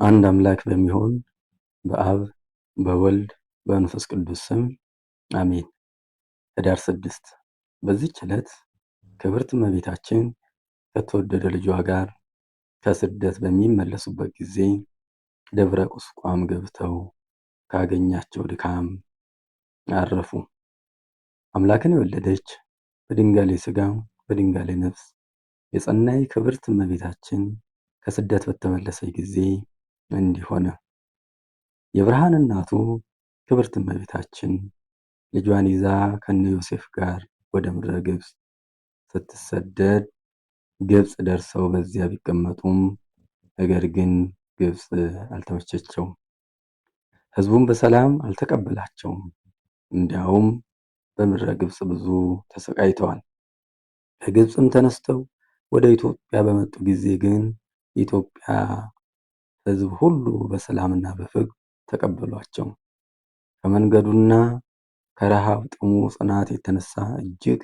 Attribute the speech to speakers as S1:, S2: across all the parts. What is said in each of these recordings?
S1: አንድ አምላክ በሚሆን በአብ በወልድ በመንፈስ ቅዱስ ስም አሜን። ህዳር 6 በዚህች ዕለት ክብርት እመቤታችን ከተወደደ ልጇ ጋር ከስደት በሚመለሱበት ጊዜ ደብረ ቁስቋም ገብተው ካገኛቸው ድካም አረፉ። አምላክን የወለደች በድንጋሌ ሥጋ በድንጋሌ ነፍስ የጸናይ ክብርት እመቤታችን ከስደት በተመለሰች ጊዜ እንዲህ ሆነ። የብርሃን እናቱ ክብርት እመቤታችን ልጇን ይዛ ከነ ዮሴፍ ጋር ወደ ምድረ ግብፅ ስትሰደድ ግብፅ ደርሰው በዚያ ቢቀመጡም ነገር ግን ግብፅ አልተመቸቸውም። ሕዝቡም በሰላም አልተቀበላቸውም። እንዲያውም በምድረ ግብፅ ብዙ ተሰቃይተዋል። ከግብፅም ተነስተው ወደ ኢትዮጵያ በመጡ ጊዜ ግን የኢትዮጵያ ሕዝብ ሁሉ በሰላምና በፍቅር ተቀበሏቸው። ከመንገዱና ከረሃብ ጥሙ ጽናት የተነሳ እጅግ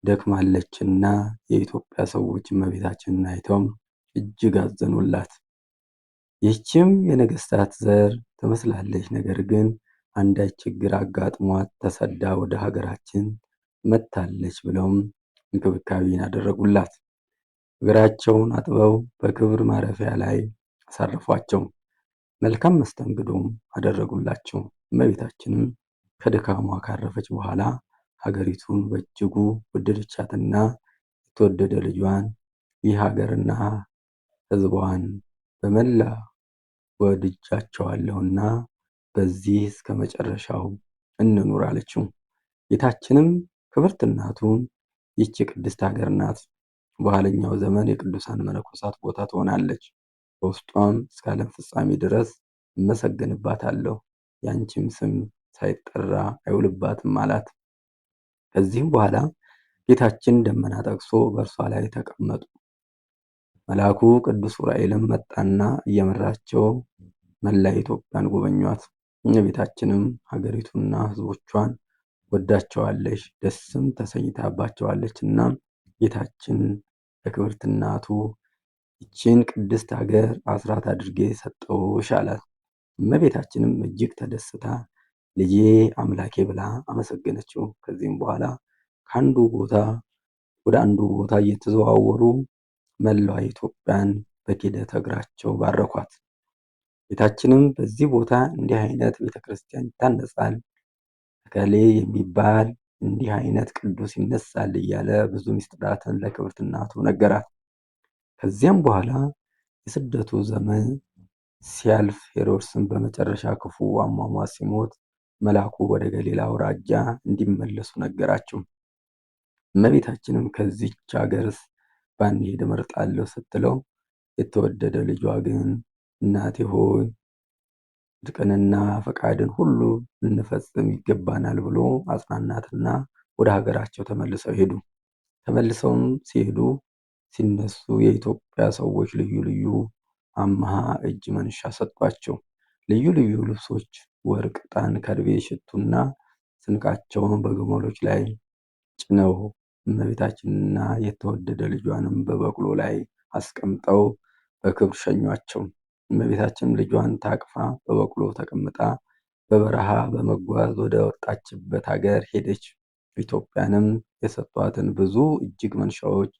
S1: ደክማለችና የኢትዮጵያ ሰዎች እመቤታችንን አይተው እጅግ አዘኑላት። ይህችም የነገስታት ዘር ትመስላለች፣ ነገር ግን አንዳች ችግር አጋጥሟት ተሰዳ ወደ ሀገራችን መጥታለች ብለውም እንክብካቤን አደረጉላት። እግራቸውን አጥበው በክብር ማረፊያ ላይ አሳረፏቸው። መልካም መስተንግዶም አደረጉላቸው። እመቤታችንም ከድካሟ ካረፈች በኋላ ሀገሪቱን በእጅጉ ወደደቻትና የተወደደ ልጇን ይህ ሀገርና ሕዝቧን በመላ ወድጃቸዋለሁና በዚህ እስከ መጨረሻው እንኑር አለችው። ጌታችንም ክብርት እናቱን ይህች ቅድስት ሀገር ናት፣ በኋለኛው ዘመን የቅዱሳን መነኮሳት ቦታ ትሆናለች፣ በውስጧም እስከ ዓለም ፍጻሜ ድረስ እመሰገንባታለሁ፣ ያንቺም ስም ሳይጠራ አይውልባትም አላት። ከዚህም በኋላ ጌታችን ደመና ጠቅሶ በእርሷ ላይ ተቀመጡ። መልአኩ ቅዱስ ዑራኤልም መጣና እየመራቸው መላ ኢትዮጵያን ጎበኟት። እመቤታችንም ሀገሪቱና ሕዝቦቿን ወዳቸዋለች፣ ደስም ተሰኝታባቸዋለችና ጌታችን ለክብርት እናቱ ይችን ቅድስት ሀገር አስራት አድርጌ ሰጠሁሽ አላት። እመቤታችንም እጅግ ተደስታ ልጄ አምላኬ ብላ አመሰገነችው። ከዚህም በኋላ ከአንዱ ቦታ ወደ አንዱ ቦታ እየተዘዋወሩ መላዋ ኢትዮጵያን በኪደተ እግራቸው ባረኳት። ጌታችንም በዚህ ቦታ እንዲህ አይነት ቤተክርስቲያን ይታነጻል፣ እከሌ የሚባል እንዲህ አይነት ቅዱስ ይነሳል እያለ ብዙ ምስጢራትን ለክብርት እናቱ ነገራት። ከዚያም በኋላ የስደቱ ዘመን ሲያልፍ ሄሮድስን በመጨረሻ ክፉ አሟሟት ሲሞት መልአኩ ወደ ገሊላ አውራጃ እንዲመለሱ ነገራቸው። እመቤታችንም ከዚች ሀገርስ ባንሄድ እመርጣለሁ ስትለው የተወደደ ልጇ ግን እናቴ ሆይ ጽድቅንና ፈቃድን ሁሉ ልንፈጽም ይገባናል ብሎ አጽናናትና ወደ ሀገራቸው ተመልሰው ሄዱ። ተመልሰውም ሲሄዱ ሲነሱ የኢትዮጵያ ሰዎች ልዩ ልዩ አምሃ እጅ መንሻ ሰጧቸው። ልዩ ልዩ ልብሶች፣ ወርቅ፣ ዕጣን፣ ከርቤ፣ ሽቱና ስንቃቸውን በግመሎች ላይ ጭነው እመቤታችንና የተወደደ ልጇንም በበቅሎ ላይ አስቀምጠው በክብር ሸኟቸው። እመቤታችንም ልጇን ታቅፋ በበቅሎ ተቀምጣ በበረሃ በመጓዝ ወደ ወጣችበት ሀገር ሄደች። ኢትዮጵያንም የሰጧትን ብዙ እጅግ መንሻዎች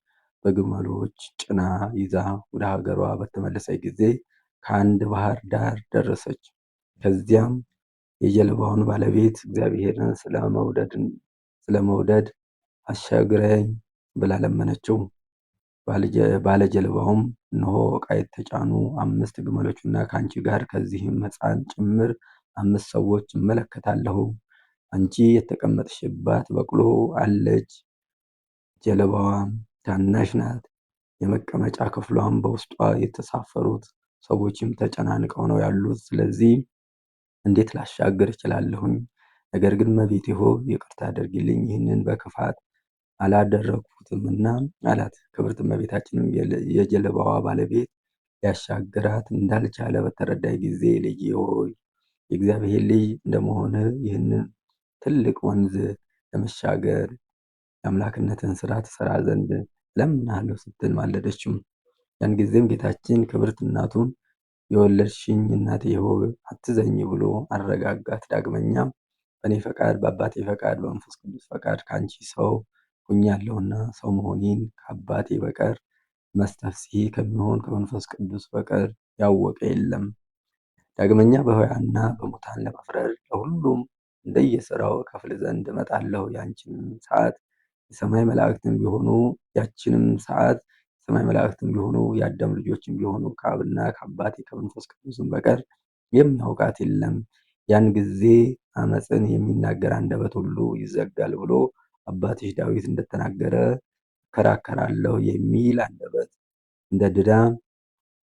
S1: በግመሎች ጭና ይዛ ወደ ሀገሯ በተመለሰች ጊዜ ከአንድ ባህር ዳር ደረሰች። ከዚያም የጀልባውን ባለቤት እግዚአብሔርን ስለመውደድ አሻግረኝ ብላ ለመነችው። ባለጀልባውም እነሆ ዕቃ የተጫኑ 5 ግመሎችና ከአንቺ ጋር ከዚህም ሕፃን ጭምር 5 ሰዎች እመለከታለሁ። አንቺ የተቀመጥሽባት በቅሎ አለች፣ ጀልባዋም ታናሽ ናት፣ የመቀመጫ ክፍሏም በውስጧ የተሳፈሩት ሰዎችም ተጨናንቀው ነው ያሉት። ስለዚህ እንዴት ላሻገር እችላለሁኝ? ነገር ግን እመቤቴ ሆይ ይቅርታ አድርጊልኝ፣ ይህንን በክፋት አላደረግኩትምና አላት። ክብርት እመቤታችንም የጀልባዋ ባለቤት ሊያሻግራት እንዳልቻለ በተረዳይ ጊዜ ልጄ ሆይ የእግዚአብሔር ልጅ እንደመሆንህ ይህንን ትልቅ ወንዝ ለመሻገር የአምላክነትን ስራ ትሰራ ዘንድ እለምንሃለሁ ስትል ማለደችው። ያን ጊዜም ጌታችን ክብርት እናቱን የወለድሽኝ እናቴ ሆይ አትዘኝ ብሎ አረጋጋት። ዳግመኛም በእኔ ፈቃድ፣ በአባቴ ፈቃድ፣ በመንፈስ ቅዱስ ፈቃድ ከአንቺ ሰው ሁኛለሁና ሰው መሆኔን ከአባቴ በቀር መስተፍስሒ ከሚሆን ከመንፈስ ቅዱስ በቀር ያወቀ የለም። ዳግመኛ በሕያዋንና በሙታን ለመፍረድ ለሁሉም እንደየሥራው እከፍል ዘንድ እመጣለሁ። ያንቺንም ሰዓት የሰማይ መላእክትም ቢሆኑ ያችንም ሰዓት የሰማይ መላእክትም ቢሆኑ የአዳም ልጆችም ቢሆኑ ከአብና ከአባቴ ከመንፈስ ቅዱስም በቀር የሚያውቃት የለም። ያን ጊዜ አመፅን የሚናገር አንደበት ሁሉ ይዘጋል ብሎ አባትሽ ዳዊት እንደተናገረ እከራከራለሁ የሚል አንደበት እንደ ድዳ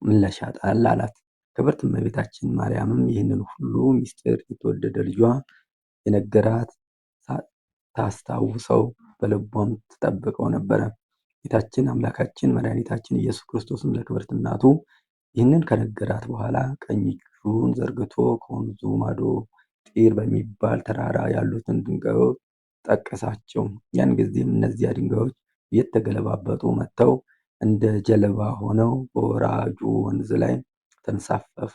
S1: ምን ያሻጣል አላት። ክብርት እመቤታችን ማርያምም ይህንን ሁሉ ምስጢር የተወደደ ልጇ የነገራት ታስታውሰው በልቧም ትጠብቀው ነበረ። ጌታችን አምላካችን መድኃኒታችን ኢየሱስ ክርስቶስም ለክብርት እናቱ ይህንን ከነገራት በኋላ ቀኝ እጁን ዘርግቶ ከወንዙ ማዶ ጢር በሚባል ተራራ ያሉትን ድንጋዮች ጠቀሳቸው። ያን ጊዜም እነዚያ ድንጋዮች እየተገለባበጡ መጥተው እንደ ጀልባ ሆነው በወራጁ ወንዝ ላይ ተንሳፈፉ።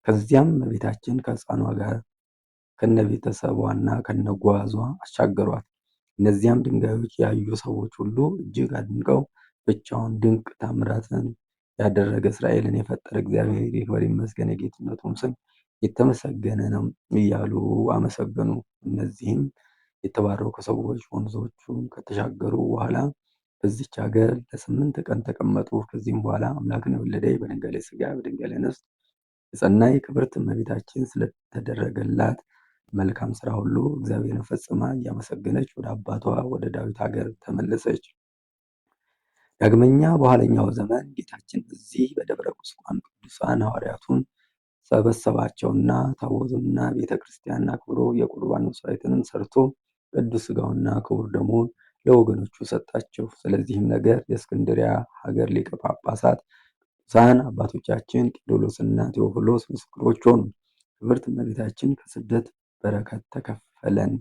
S1: ከዚያም እመቤታችን ከሕፃኗ ጋር ከነቤተሰቧና ከነጓዟ አሻገሯት። እነዚያም ድንጋዮች ያዩ ሰዎች ሁሉ እጅግ አድንቀው ብቻውን ድንቅ ታምራትን ያደረገ እስራኤልን የፈጠረ እግዚአብሔር ይክበር ይመስገን፣ የጌትነቱም ስም የተመሰገነ ነው እያሉ አመሰገኑ። እነዚህም የተባረኩ ሰዎች ወንዞቹን ከተሻገሩ በኋላ በዚች ሀገር ለ8 ቀን ተቀመጡ። ከዚህም በኋላ አምላክን የወለደች በድንጋሌ ሥጋ በድንጋሌ ነፍስ የጸናች ክብርት እመቤታችን ስለተደረገላት መልካም ስራ ሁሉ እግዚአብሔርን ፈጽማ እያመሰገነች ወደ አባቷ ወደ ዳዊት ሀገር ተመለሰች። ዳግመኛ በኋለኛው ዘመን ጌታችን በዚህ በደብረ ቁስቋም ቅዱሳን ሐዋርያቱን ሰበሰባቸውና ታቦቱንና ቤተ ክርስቲያንን አክብሮ የቁርባን መስዋዕትንም ሰርቶ ቅዱስ ሥጋውንና ክቡር ደሙን ለወገኖቹ ሰጣቸው። ስለዚህም ነገር የእስክንድርያ ሀገር ሊቀ ጳጳሳት ቅዱሳን አባቶቻችን ቄርሎስና ቴዎፍሎስ ምስክሮች ሆኑ። ክብርት እመቤታችን ከስደት በረከት ተከፈለን።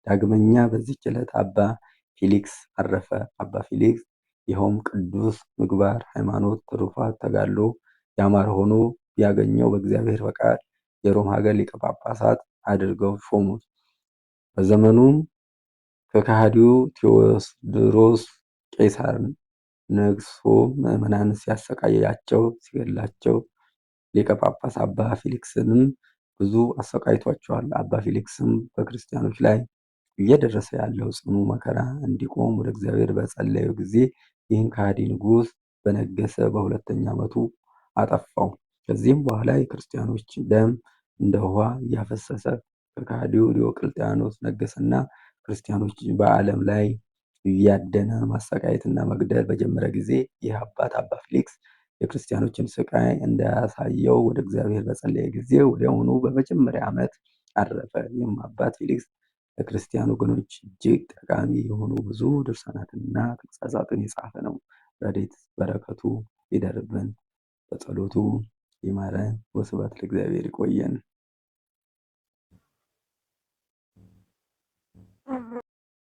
S1: ዳግመኛ በዚህች ዕለት አባ ፊሊክስ አረፈ። አባ ፊሊክስ ይኸውም ቅዱስ ምግባር፣ ሃይማኖት፣ ትሩፋት፣ ተጋድሎ ያማረ ሆኖ ቢያገኘው በእግዚአብሔር ፈቃድ የሮም ሀገር ሊቀ ጳጳሳት አድርገው ሾሙት። በዘመኑም ከከሃዲው ቴዎስድሮስ ቄሳር ነግሶ ምዕመናን ሲያሰቃያቸው ሲገድላቸው ሊቀ ጳጳስ አባ ፊሊክስንም ብዙ አሰቃይቷቸዋል። አባ ፊሊክስም በክርስቲያኖች ላይ እየደረሰ ያለው ጽኑ መከራ እንዲቆም ወደ እግዚአብሔር በጸለዩ ጊዜ ይህን ከሃዲ ንጉሥ በነገሰ በሁለተኛ ዓመቱ አጠፋው። ከዚህም በኋላ የክርስቲያኖች ደም እንደ ውሃ እያፈሰሰ ከከሃዲው ዲዮቅልጥያኖስ ነገሰና ክርስቲያኖች በዓለም ላይ እያደነ ማሰቃየትና መግደል በጀመረ ጊዜ ይህ አባት አባ ፊሊክስ የክርስቲያኖችን ስቃይ እንዳያሳየው ወደ እግዚአብሔር በጸለየ ጊዜ ወዲያውኑ በመጀመሪያ ዓመት አረፈ። ይህም አባት ፊሊክስ ለክርስቲያን ወገኖች እጅግ ጠቃሚ የሆኑ ብዙ ድርሳናትንና ተግሣጻትን የጻፈ ነው። ረድኤት በረከቱ ይደርብን፣ በጸሎቱ ይማረን። ወስብሐት ለእግዚአብሔር። ይቆየን።